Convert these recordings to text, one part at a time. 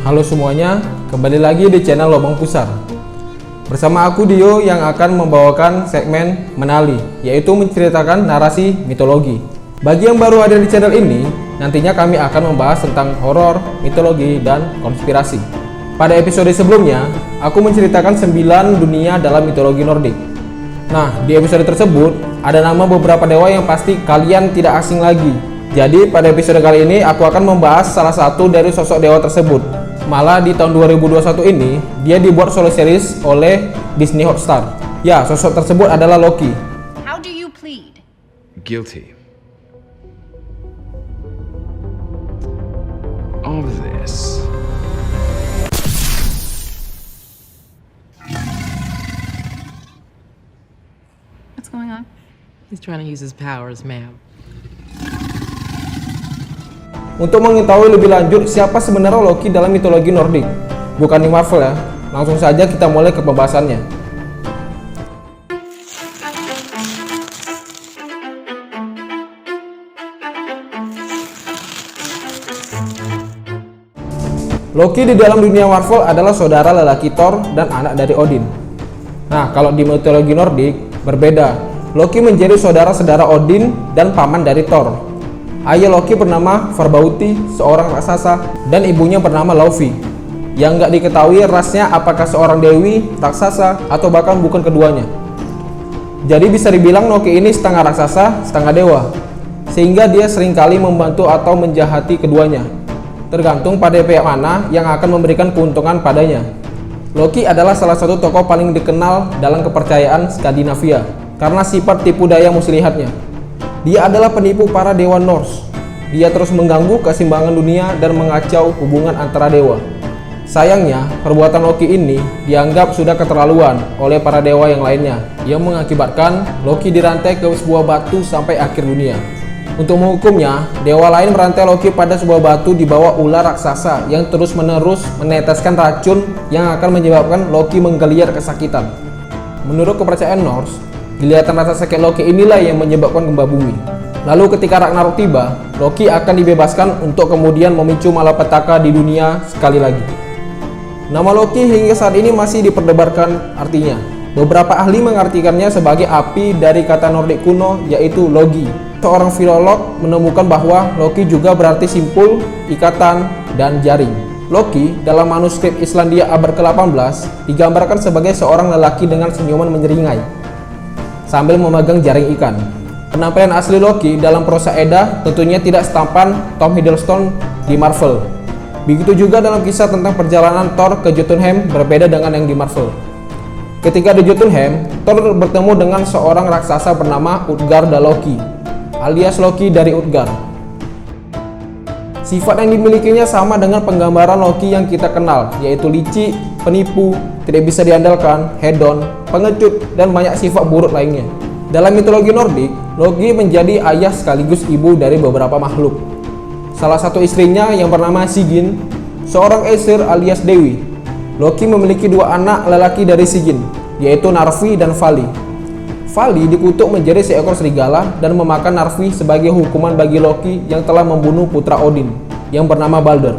Halo semuanya, kembali lagi di channel Lobang Pusar. Bersama aku Dio yang akan membawakan segmen Menali, yaitu menceritakan narasi mitologi. Bagi yang baru ada di channel ini, nantinya kami akan membahas tentang horor, mitologi, dan konspirasi. Pada episode sebelumnya, aku menceritakan 9 dunia dalam mitologi Nordik. Nah, di episode tersebut, ada nama beberapa dewa yang pasti kalian tidak asing lagi. Jadi, pada episode kali ini, aku akan membahas salah satu dari sosok dewa tersebut. Malah di tahun 2021 ini, dia dibuat solo series oleh Disney Hotstar. Ya, sosok tersebut adalah Loki. How do you plead? Guilty. Of this. What's going on? He's trying to use his powers, ma'am. Untuk mengetahui lebih lanjut siapa sebenarnya Loki dalam mitologi Nordik, bukan di Marvel ya, langsung saja kita mulai ke pembahasannya. Loki di dalam dunia Marvel adalah saudara lelaki Thor dan anak dari Odin. Nah, kalau di mitologi Nordik berbeda. Loki menjadi saudara-saudara Odin dan paman dari Thor. Ayah Loki bernama Farbauti, seorang raksasa, dan ibunya bernama Laufey. Yang nggak diketahui rasnya apakah seorang dewi, raksasa, atau bahkan bukan keduanya. Jadi bisa dibilang Loki ini setengah raksasa, setengah dewa. Sehingga dia seringkali membantu atau menjahati keduanya. Tergantung pada pihak mana yang akan memberikan keuntungan padanya. Loki adalah salah satu tokoh paling dikenal dalam kepercayaan Skandinavia karena sifat tipu daya muslihatnya. Dia adalah penipu para dewa Norse. Dia terus mengganggu keseimbangan dunia dan mengacau hubungan antara dewa. Sayangnya, perbuatan Loki ini dianggap sudah keterlaluan oleh para dewa yang lainnya, yang mengakibatkan Loki dirantai ke sebuah batu sampai akhir dunia. Untuk menghukumnya, dewa lain merantai Loki pada sebuah batu di bawah ular raksasa yang terus-menerus meneteskan racun yang akan menyebabkan Loki menggeliat kesakitan. Menurut kepercayaan Norse, giliatan rasa sakit Loki inilah yang menyebabkan gempa bumi. Lalu ketika Ragnarok tiba, Loki akan dibebaskan untuk kemudian memicu malapetaka di dunia sekali lagi. Nama Loki hingga saat ini masih diperdebatkan artinya. Beberapa ahli mengartikannya sebagai api dari kata Nordik kuno yaitu Logi. Seorang filolog menemukan bahwa Loki juga berarti simpul, ikatan, dan jaring. Loki dalam manuskrip Islandia abad ke-18 digambarkan sebagai seorang lelaki dengan senyuman menyeringai sambil memegang jaring ikan. Penampilan asli Loki dalam prosa Edda tentunya tidak setampan Tom Hiddleston di Marvel. Begitu juga dalam kisah tentang perjalanan Thor ke Jotunheim berbeda dengan yang di Marvel. Ketika di Jotunheim, Thor bertemu dengan seorang raksasa bernama Utgard-Loki, alias Loki dari Utgard. Sifat yang dimilikinya sama dengan penggambaran Loki yang kita kenal, yaitu licik, penipu, tidak bisa diandalkan, hedon, pengecut, dan banyak sifat buruk lainnya. Dalam mitologi Nordik, Loki menjadi ayah sekaligus ibu dari beberapa makhluk. Salah satu istrinya yang bernama Sigyn, seorang Aesir alias Dewi. Loki memiliki 2 anak lelaki dari Sigyn, yaitu Narvi dan Vali. Vali dikutuk menjadi seekor serigala dan memakan Narvi sebagai hukuman bagi Loki yang telah membunuh putra Odin, yang bernama Balder.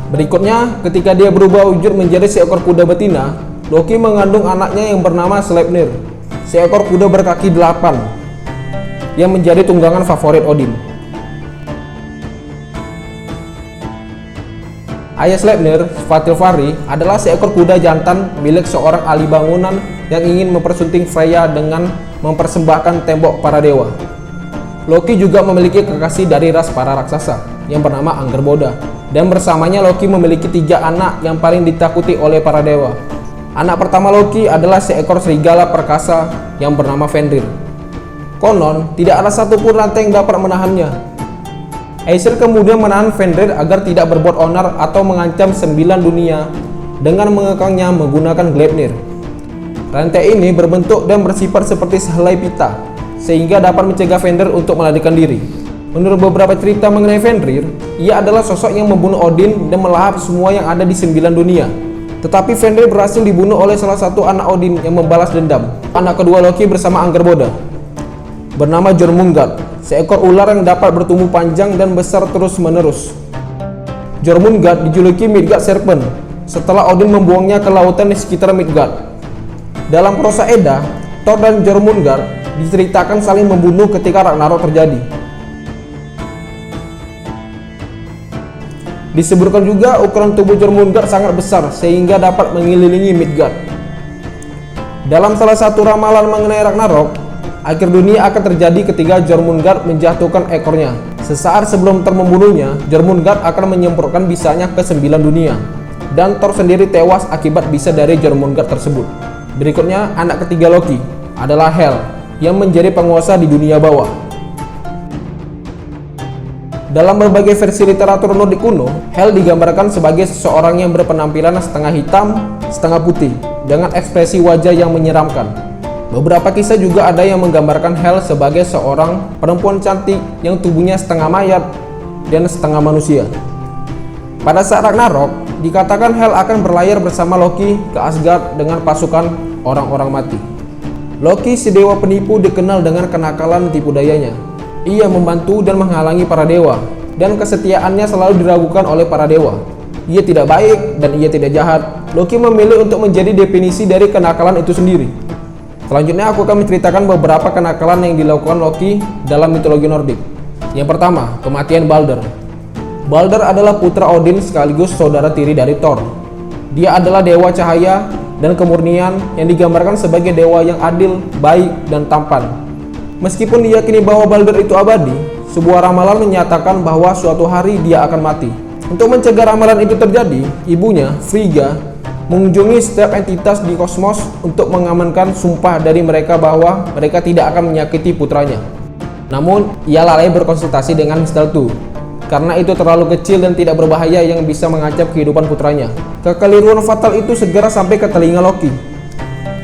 Berikutnya, ketika dia berubah wujud menjadi seekor kuda betina, Loki mengandung anaknya yang bernama Sleipnir, seekor kuda berkaki 8, yang menjadi tunggangan favorit Odin. Ayah Sleipnir, Svatilfari, adalah seekor kuda jantan milik seorang ahli bangunan yang ingin mempersunting Freya dengan mempersembahkan tembok para dewa. Loki juga memiliki kekasih dari ras para raksasa yang bernama Angerboda, dan bersamanya Loki memiliki 3 anak yang paling ditakuti oleh para dewa. Anak pertama Loki adalah seekor serigala perkasa yang bernama Fenrir. Konon, tidak ada satupun rantai yang dapat menahannya. Aesir kemudian menahan Fenrir agar tidak berbuat onar atau mengancam 9 dunia dengan mengekangnya menggunakan Gleipnir. Rantai ini berbentuk dan bersifat seperti sehelai pita, sehingga dapat mencegah Fenrir untuk melarikan diri. Menurut beberapa cerita mengenai Fenrir, ia adalah sosok yang membunuh Odin dan melahap semua yang ada di 9 dunia. Tetapi Fenrir berhasil dibunuh oleh salah satu anak Odin yang membalas dendam. Anak kedua Loki bersama Angerboda. bernama Jormungand, seekor ular yang dapat bertumbuh panjang dan besar terus-menerus. Jormungand dijuluki Midgard Serpent setelah Odin membuangnya ke lautan di sekitar Midgard. Dalam prosa Edda, Thor dan Jormungand diceritakan saling membunuh ketika Ragnarok terjadi. Disebutkan juga ukuran tubuh Jormungand sangat besar sehingga dapat mengelilingi Midgard. Dalam salah satu ramalan mengenai Ragnarok, akhir dunia akan terjadi ketika Jormungand menjatuhkan ekornya. Sesaat sebelum Thor membunuhnya, Jormungand akan menyemprotkan bisanya ke 9 dunia, dan Thor sendiri tewas akibat bisa dari Jormungand tersebut. Berikutnya, anak ketiga Loki adalah Hel, yang menjadi penguasa di dunia bawah. Dalam berbagai versi literatur Nordik kuno, Hel digambarkan sebagai seseorang yang berpenampilan setengah hitam, setengah putih, dengan ekspresi wajah yang menyeramkan. Beberapa kisah juga ada yang menggambarkan Hel sebagai seorang perempuan cantik yang tubuhnya setengah mayat dan setengah manusia. Pada saat Ragnarok, dikatakan Hel akan berlayar bersama Loki ke Asgard dengan pasukan orang-orang mati. Loki, si dewa penipu, dikenal dengan kenakalan dan tipu dayanya. Ia membantu dan menghalangi para dewa, dan kesetiaannya selalu diragukan oleh para dewa. Ia tidak baik dan ia tidak jahat. Loki memilih untuk menjadi definisi dari kenakalan itu sendiri. Selanjutnya aku akan menceritakan beberapa kenakalan yang dilakukan Loki dalam mitologi Nordik. Yang pertama, kematian Balder. Balder adalah putra Odin sekaligus saudara tiri dari Thor. Dia adalah dewa cahaya dan kemurnian yang digambarkan sebagai dewa yang adil, baik, dan tampan. Meskipun diyakini bahwa Balder itu abadi, sebuah ramalan menyatakan bahwa suatu hari dia akan mati. Untuk mencegah ramalan itu terjadi, ibunya, Frigga, mengunjungi setiap entitas di kosmos untuk mengamankan sumpah dari mereka bahwa mereka tidak akan menyakiti putranya. Namun, ia lalai berkonsultasi dengan Mistletoe, karena itu terlalu kecil dan tidak berbahaya yang bisa mengancam kehidupan putranya. Kekeliruan fatal itu segera sampai ke telinga Loki,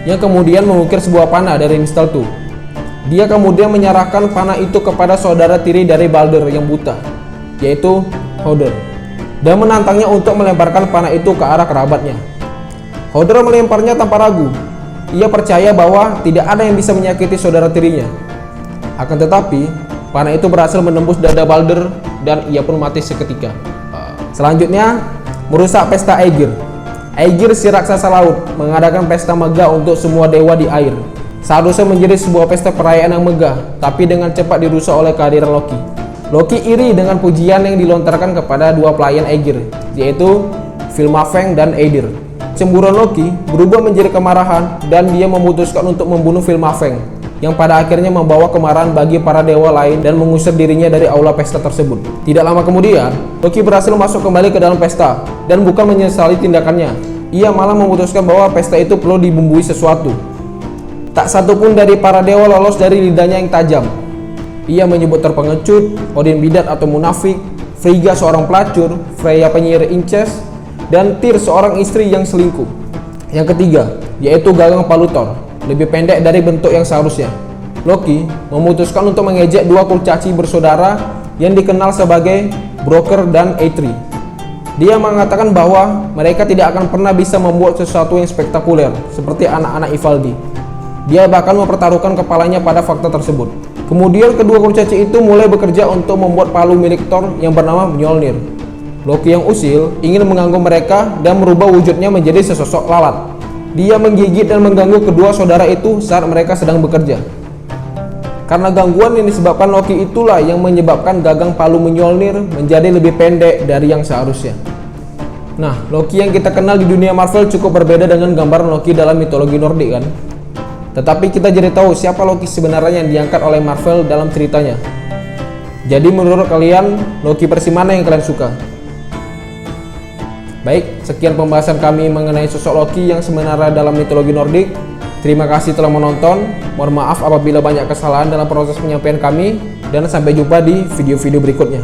yang kemudian mengukir sebuah panah dari Mistletoe. Dia kemudian menyerahkan panah itu kepada saudara tiri dari Balder yang buta, yaitu Hoder, dan menantangnya untuk melemparkan panah itu ke arah kerabatnya. Hoder melemparnya tanpa ragu. Ia percaya bahwa tidak ada yang bisa menyakiti saudara tirinya. Akan tetapi, panah itu berhasil menembus dada Balder dan ia pun mati seketika. Selanjutnya, merusak pesta Aegir. Aegir, si raksasa laut, mengadakan pesta megah untuk semua dewa di air. Seharusnya menjadi sebuah pesta perayaan yang megah, tapi dengan cepat dirusak oleh kehadiran Loki. Loki iri dengan pujian yang dilontarkan kepada dua pelayan Aegir, yaitu Filmafeng dan Eidir. Cemburuan Loki berubah menjadi kemarahan dan dia memutuskan untuk membunuh Filmafeng, yang pada akhirnya membawa kemarahan bagi para dewa lain dan mengusir dirinya dari aula pesta tersebut. Tidak lama kemudian, Loki berhasil masuk kembali ke dalam pesta dan bukan menyesali tindakannya. Ia malah memutuskan bahwa pesta itu perlu dibumbui sesuatu. Tak satu pun dari para dewa lolos dari lidahnya yang tajam. Ia menyebut terpengecut, Odin bidat atau munafik, Frigga seorang pelacur, Freya penyihir incest, dan Tyr seorang istri yang selingkuh. Yang ketiga, yaitu gagang palu Thor, lebih pendek dari bentuk yang seharusnya. Loki memutuskan untuk mengejek dua kurcaci bersaudara yang dikenal sebagai Broker dan Eitri. Dia mengatakan bahwa mereka tidak akan pernah bisa membuat sesuatu yang spektakuler seperti anak-anak Ivaldi. Dia bahkan mempertaruhkan kepalanya pada fakta tersebut. Kemudian kedua kurcaci itu mulai bekerja untuk membuat palu milik Thor yang bernama Mjolnir. Loki yang usil ingin mengganggu mereka dan merubah wujudnya menjadi sesosok lalat. Dia menggigit dan mengganggu kedua saudara itu saat mereka sedang bekerja. Karena gangguan yang disebabkan Loki itulah yang menyebabkan gagang palu Mjolnir menjadi lebih pendek dari yang seharusnya. Nah, Loki yang kita kenal di dunia Marvel cukup berbeda dengan gambaran Loki dalam mitologi Nordik kan? Tetapi kita jadi tahu siapa Loki sebenarnya yang diangkat oleh Marvel dalam ceritanya. Jadi menurut kalian, Loki versi mana yang kalian suka? Baik, sekian pembahasan kami mengenai sosok Loki yang sebenarnya dalam mitologi Nordik. Terima kasih telah menonton. Mohon maaf apabila banyak kesalahan dalam proses penyampaian kami, dan sampai jumpa di video-video berikutnya.